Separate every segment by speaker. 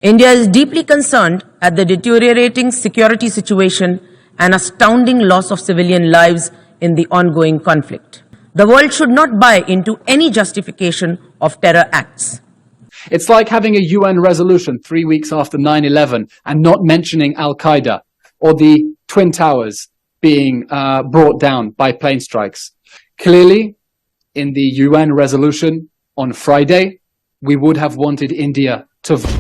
Speaker 1: India is deeply concerned at the deteriorating security situation and astounding loss of civilian lives in the ongoing conflict. The world should not buy into any justification of terror acts.
Speaker 2: It's like having a UN resolution 3 weeks after 9/11 and not mentioning Al-Qaeda or the Twin Towers being brought down by plane strikes. Clearly, in the UN resolution on Friday, we would have wanted India to vote.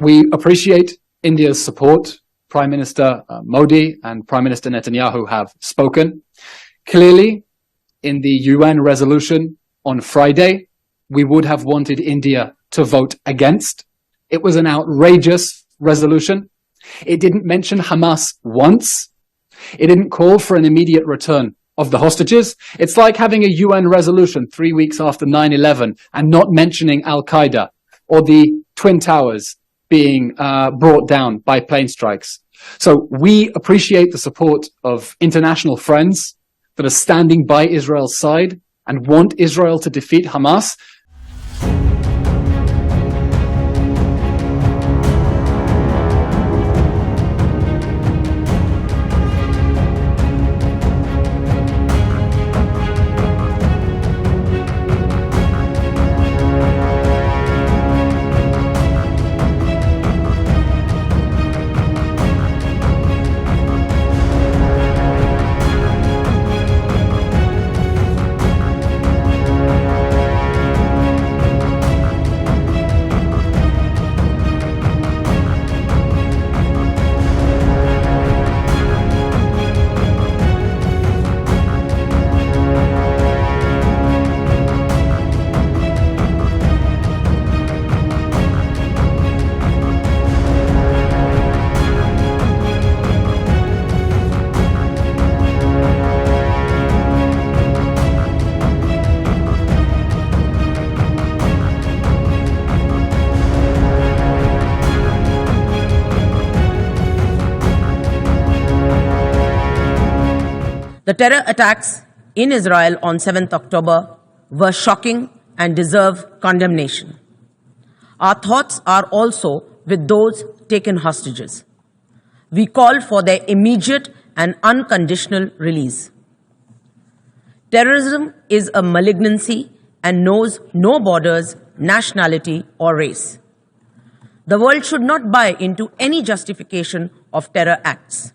Speaker 2: We appreciate India's support. Prime Minister Modi and Prime Minister Netanyahu have spoken. Clearly, in the UN resolution on Friday, we would have wanted India to vote against. It was an outrageous resolution. It didn't mention Hamas once. It didn't call for an immediate return of the hostages. It's like having a UN resolution 3 weeks after 9/11 and not mentioning Al-Qaeda or the Twin Towers being brought down by plane strikes. So we appreciate the support of international friends that are standing by Israel's side and want Israel to defeat Hamas.
Speaker 1: The terror attacks in Israel on 7th October were shocking and deserve condemnation. Our thoughts are also with those taken hostages. We call for their immediate and unconditional release. Terrorism is a malignancy and knows no borders, nationality, or race. The world should not buy into any justification of terror acts.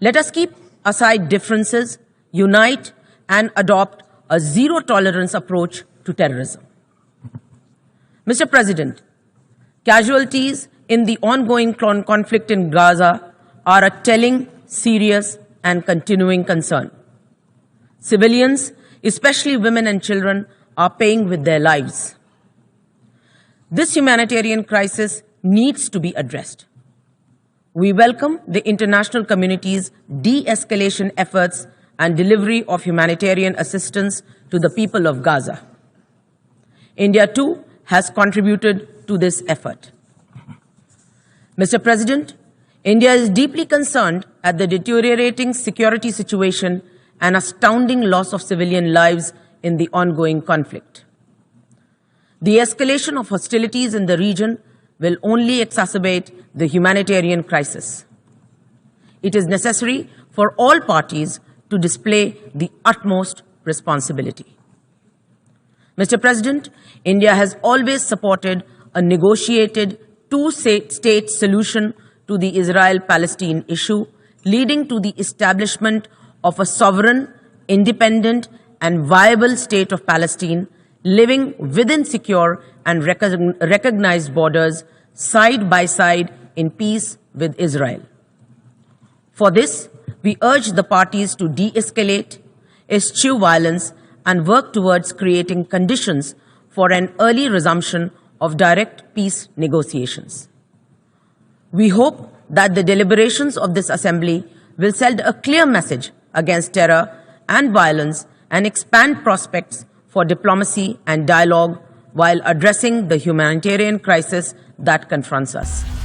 Speaker 1: Let us keep aside differences, unite, and adopt a zero-tolerance approach to terrorism. Mr. President, casualties in the ongoing conflict in Gaza are a telling, serious, and continuing concern. Civilians, especially women and children, are paying with their lives. This humanitarian crisis needs to be addressed. We welcome the international community's de-escalation efforts and delivery of humanitarian assistance to the people of Gaza. India, too, has contributed to this effort. Mr. President, India is deeply concerned at the deteriorating security situation and astounding loss of civilian lives in the ongoing conflict. The escalation of hostilities in the region will only exacerbate the humanitarian crisis. It is necessary for all parties to display the utmost responsibility. Mr. President, India has always supported a negotiated two-state solution to the Israel-Palestine issue, leading to the establishment of a sovereign, independent, and viable state of Palestine, living within secure and recognized borders, side by side in peace with Israel. For this, we urge the parties to de-escalate, eschew violence, and work towards creating conditions for an early resumption of direct peace negotiations. We hope that the deliberations of this Assembly will send a clear message against terror and violence and expand prospects for diplomacy and dialogue while addressing the humanitarian crisis that confronts us.